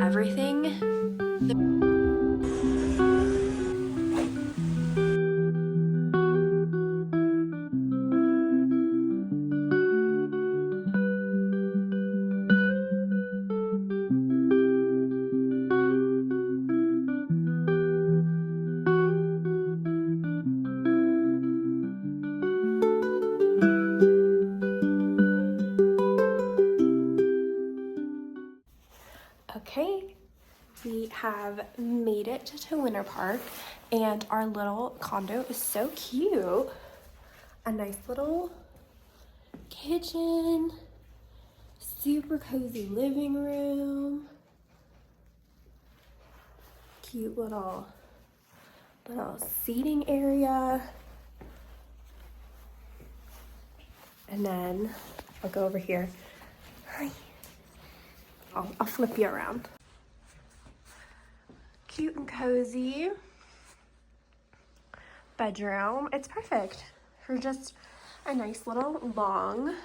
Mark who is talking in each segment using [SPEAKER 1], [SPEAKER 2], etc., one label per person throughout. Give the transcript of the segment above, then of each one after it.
[SPEAKER 1] everything. Okay, we have made it to Winter Park, and our little condo is so cute. A nice little kitchen, super cozy living room, cute little seating area, and then I'll go over here. Hi. I'll flip you around. Cute and cozy bedroom. It's perfect for just a nice little long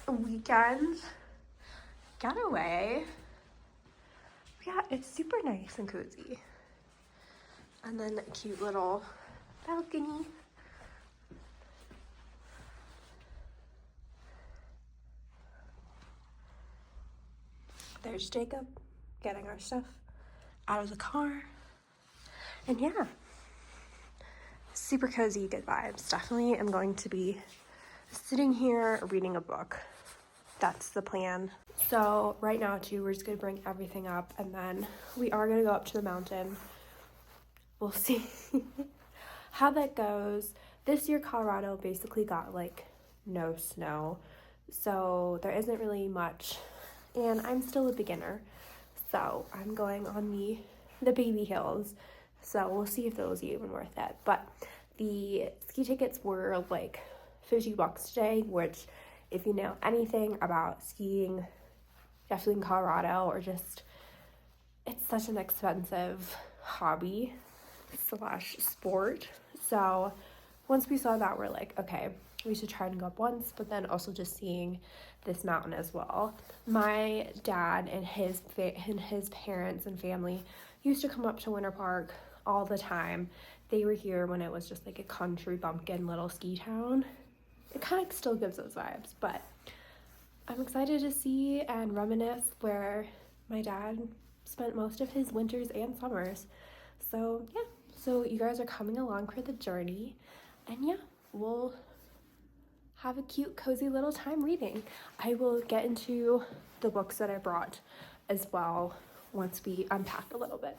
[SPEAKER 1] weekend getaway. Yeah, it's super nice and cozy. And then a cute little balcony. There's Jacob getting our stuff out of the car. And yeah, super cozy, good vibes. Definitely am going to be sitting here reading a book. That's the plan. So right now too, we're just gonna bring everything up, and then we are gonna go up to the mountain. We'll see how that goes. This year Colorado basically got like no snow, so there isn't really much, and I'm still a beginner, so I'm going on the baby hills, so we'll see if those are even worth it. But the ski tickets were like $50 today, which if you know anything about skiing, definitely in Colorado, or just it's such an expensive hobby / sport. So once we saw that, we're like, okay, we should try and go up once, but then also just seeing this mountain as well. My dad and his parents and family used to come up to Winter Park all the time. They were here when it was just like a country bumpkin little ski town. It kind of still gives those vibes, but I'm excited to see and reminisce where my dad spent most of his winters and summers. So yeah, so you guys are coming along for the journey, and yeah, we'll have a cute, cozy little time reading. I will get into the books that I brought as well once we unpack a little bit.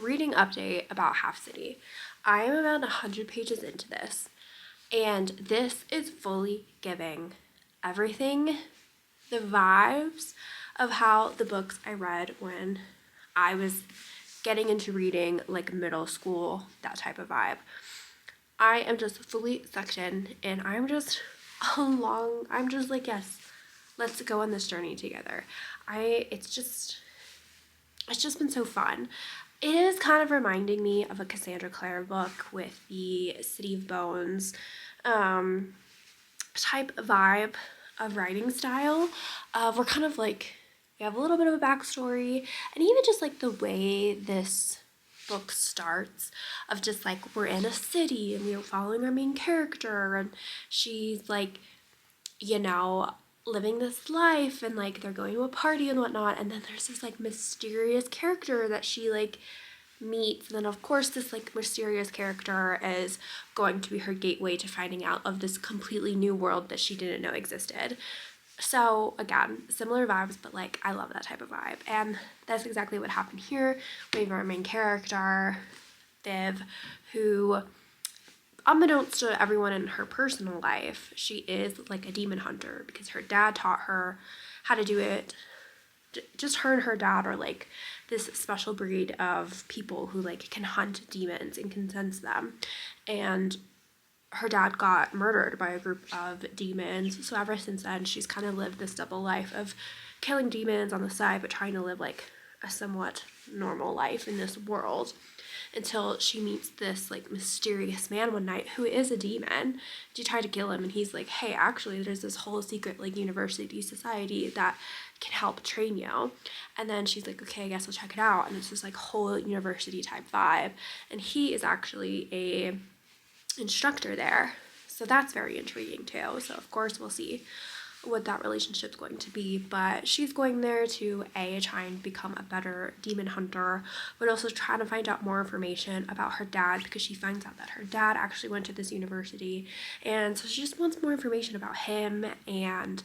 [SPEAKER 1] Reading update about Half City. I am about 100 pages into this, and this is fully giving everything, the vibes of how the books I read when I was getting into reading, like middle school, that type of vibe. I am just fully sucked in, and I'm just I'm just like, yes, let's go on this journey together. It's just been so fun. It is kind of reminding me of a Cassandra Clare book with the City of Bones type vibe of writing style. We're kind of like, we have a little bit of a backstory, and even just like the way this book starts, of just like, we're in a city and we're following our main character, and she's like, you know, living this life, and like they're going to a party and whatnot, and then there's this like mysterious character that she like meets, and then of course this like mysterious character is going to be her gateway to finding out of this completely new world that she didn't know existed. So again, similar vibes, but like I love that type of vibe, and that's exactly what happened here. We have our main character, Viv, who, unbeknownst to everyone in her personal life, she is like a demon hunter because her dad taught her how to do it. Just her and her dad are like this special breed of people who like can hunt demons and can sense them. And her dad got murdered by a group of demons. So ever since then, she's kind of lived this double life of killing demons on the side, but trying to live like a somewhat normal life in this world, until she meets this like mysterious man one night who is a demon. She tried to kill him, and he's like, hey, actually there's this whole secret like university society that can help train you. And then she's like, okay, I guess I'll check it out. And it's this like whole university type vibe, and he is actually a instructor there, so that's very intriguing too. So of course we'll see what that relationship's going to be, but she's going there to try and become a better demon hunter, but also trying to find out more information about her dad, because she finds out that her dad actually went to this university, and so she just wants more information about him and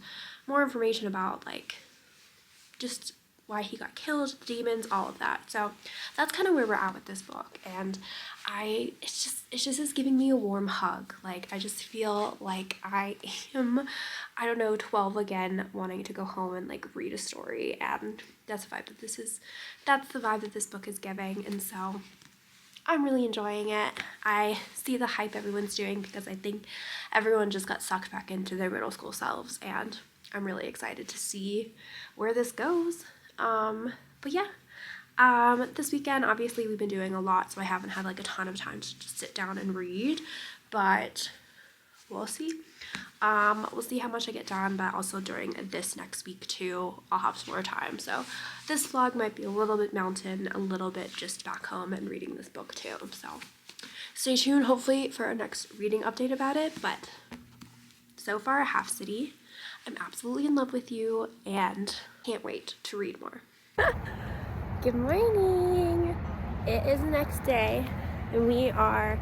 [SPEAKER 1] more information about like just why he got killed, the demons, all of that. So that's kind of where we're at with this book, and it's just is giving me a warm hug. Like I just feel like I am, I don't know, 12 again, wanting to go home and like read a story, and that's the vibe that this book is giving, and so I'm really enjoying it. I see the hype everyone's doing because I think everyone just got sucked back into their middle school selves, and I'm really excited to see where this goes. But yeah, this weekend, obviously we've been doing a lot, so I haven't had like a ton of time to just sit down and read, but we'll see. We'll see how much I get done, but also during this next week too, I'll have some more time. So this vlog might be a little bit mountain, a little bit just back home and reading this book too. So stay tuned, hopefully, for our next reading update about it. But so far, Half City, I'm absolutely in love with you and can't wait to read more. Good morning. It is the next day, and we are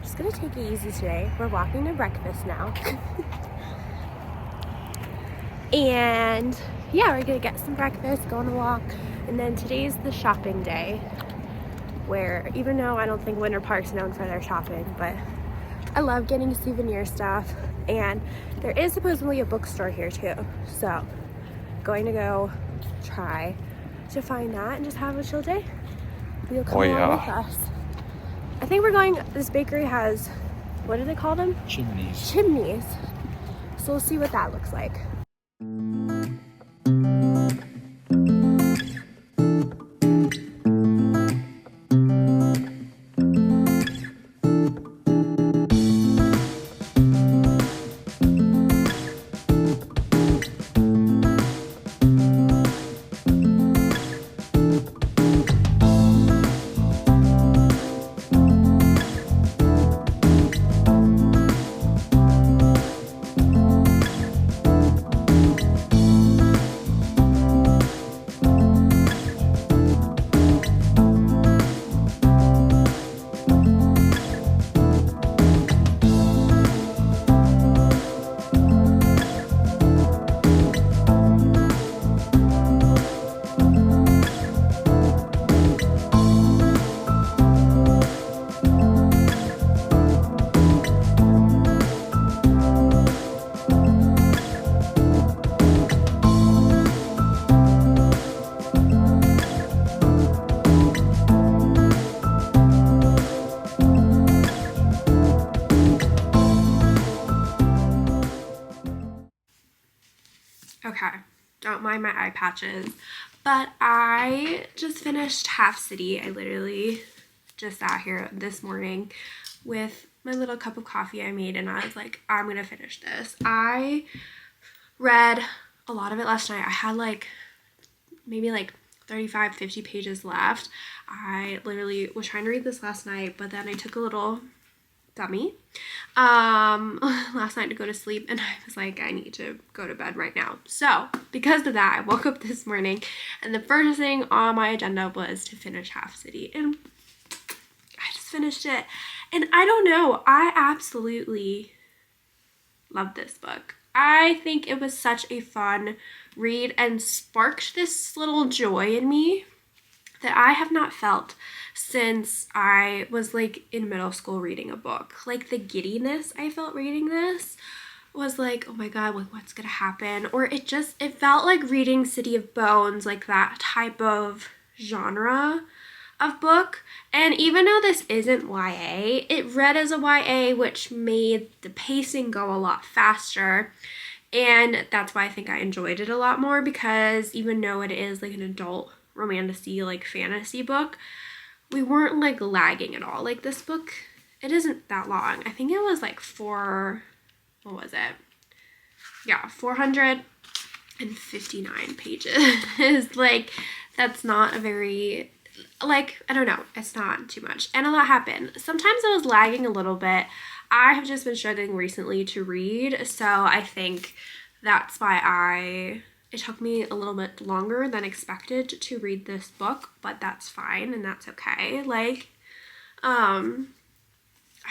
[SPEAKER 1] just gonna take it easy today. We're walking to breakfast now. And yeah, we're gonna get some breakfast, go on a walk, and then today's the shopping day, where even though I don't think Winter Park's known for their shopping, but I love getting souvenir stuff, and there is supposedly a bookstore here too, so going to go try to find that and just have a chill day. You'll come along with us. I think we're going, this bakery has, what do they call them?
[SPEAKER 2] Chimneys.
[SPEAKER 1] Chimneys. So we'll see what that looks like. Okay, don't mind my eye patches. But I just finished Half City. I literally just sat here this morning with my little cup of coffee I made, and I was like, I'm gonna finish this. I read a lot of it last night. I had like maybe like 35, 50 pages left. I literally was trying to read this last night, but then I took a little dummy last night to go to sleep, and I was like, I need to go to bed right now. So because of that, I woke up this morning and the first thing on my agenda was to finish Half City, and I just finished it. And I don't know, I absolutely love this book. I think it was such a fun read and sparked this little joy in me that I have not felt since I was like in middle school reading a book. Like the giddiness I felt reading this was like, oh my god, like what's gonna happen? Or it felt like reading City of Bones, like that type of genre of book. And even though this isn't YA, it read as a YA, which made the pacing go a lot faster. And that's why I think I enjoyed it a lot more, because even though it is like an adult romantic-y, like fantasy book, we weren't like lagging at all. Like this book, it isn't that long. I think it was like 459 pages. Like that's not a very, like, I don't know, it's not too much. And a lot happened. Sometimes I was lagging a little bit. I have just been struggling recently to read, so I think that's why it took me a little bit longer than expected to read this book, but that's fine and that's okay. Like, I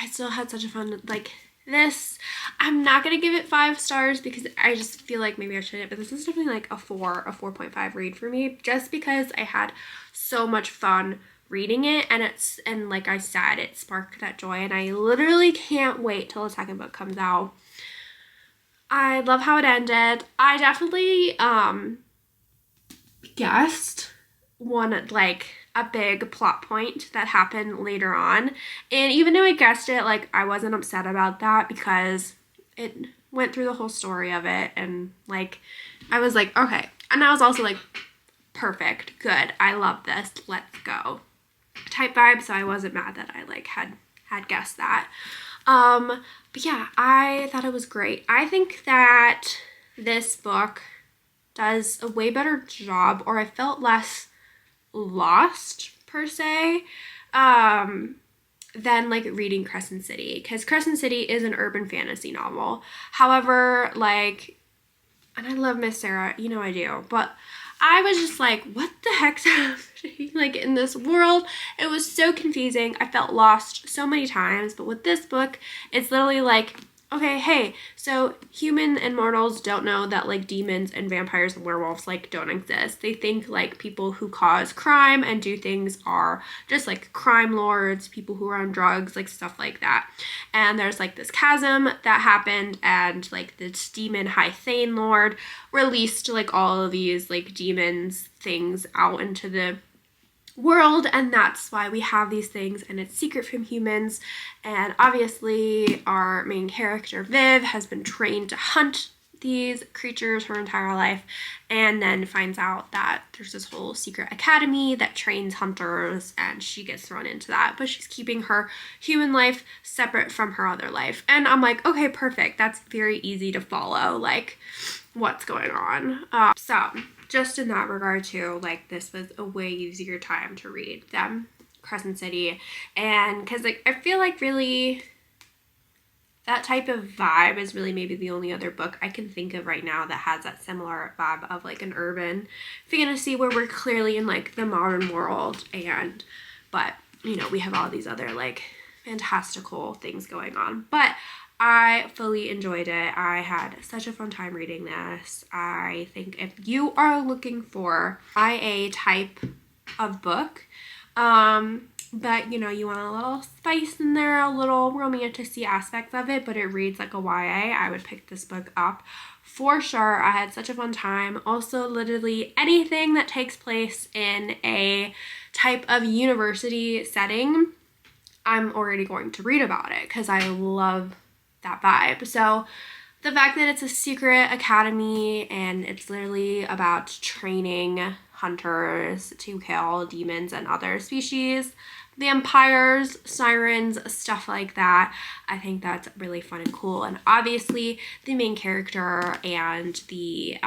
[SPEAKER 1] still had such a fun, like, this, I'm not gonna give it 5 stars because I just feel like maybe I shouldn't, but this is definitely like a 4.5 read for me, just because I had so much fun reading it, and like I said, it sparked that joy, and I literally can't wait till the second book comes out. I love how it ended. I definitely guessed one, like a big plot point that happened later on, and even though I guessed it, like I wasn't upset about that because it went through the whole story of it, and like I was like, okay, and I was also like, perfect, good, I love this, let's go type vibe, so I wasn't mad that I like had guessed that. But yeah, I thought it was great. I think that this book does a way better job, or I felt less lost per se, than like reading Crescent City, because Crescent City is an urban fantasy novel. However, like, and I love Miss Sarah, you know I do, but I was just like, what the heck's happening, like, in this world? It was so confusing. I felt lost so many times. But with this book, it's literally like, okay, hey, so human and mortals don't know that like demons and vampires and werewolves like don't exist. They think like people who cause crime and do things are just like crime lords, people who are on drugs, like stuff like that. And there's like this chasm that happened, and like this demon High Thane Lord released like all of these like demons things out into the world, and that's why we have these things, and it's secret from humans. And obviously our main character Viv has been trained to hunt these creatures her entire life, and then finds out that there's this whole secret academy that trains hunters, and she gets thrown into that, but she's keeping her human life separate from her other life. And I'm like, okay, perfect, that's very easy to follow, like what's going on. So just in that regard too, like this was a way easier time to read than Crescent City. And because like I feel like really that type of vibe is really maybe the only other book I can think of right now that has that similar vibe of like an urban fantasy where we're clearly in like the modern world, and but you know we have all these other like fantastical things going on. But I fully enjoyed it. I had such a fun time reading this. I think if you are looking for YA type of book, but you know, you want a little spice in there, a little romantic-y aspects of it, but it reads like a YA, I would pick this book up for sure. I had such a fun time. Also, literally anything that takes place in a type of university setting, I'm already going to read about it because I love that vibe. So the fact that it's a secret academy and it's literally about training hunters to kill demons and other species, vampires, sirens, stuff like that. I think that's really fun and cool. And obviously the main character and the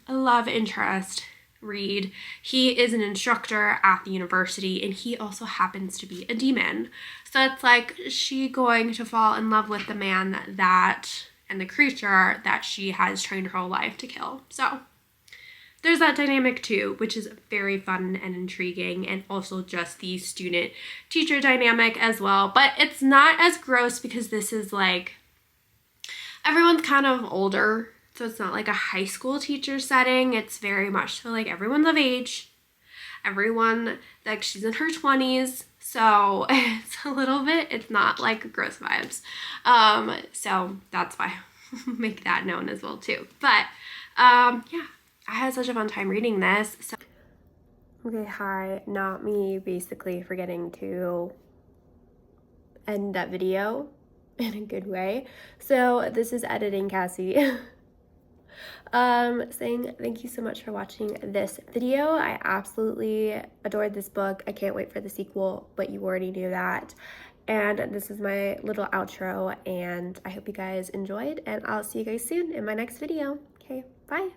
[SPEAKER 1] love interest, Reed, he is an instructor at the university and he also happens to be a demon. So it's like, is she going to fall in love with the man that and the creature that she has trained her whole life to kill? So there's that dynamic too, which is very fun and intriguing, and also just the student-teacher dynamic as well. But it's not as gross because this is like, everyone's kind of older, so it's not like a high school teacher setting. It's very much so like everyone's of age. Everyone, like she's in her 20s, so it's a little bit, it's not like gross vibes. So that's why I make that known as well too. But yeah, I had such a fun time reading this. So okay, hi, not me basically forgetting to end that video in a good way. So this is editing Cassie. Saying thank you so much for watching this video. I absolutely adored this book. I can't wait for the sequel, but you already knew that. And this is my little outro, and I hope you guys enjoyed, and I'll see you guys soon in my next video. Okay, bye.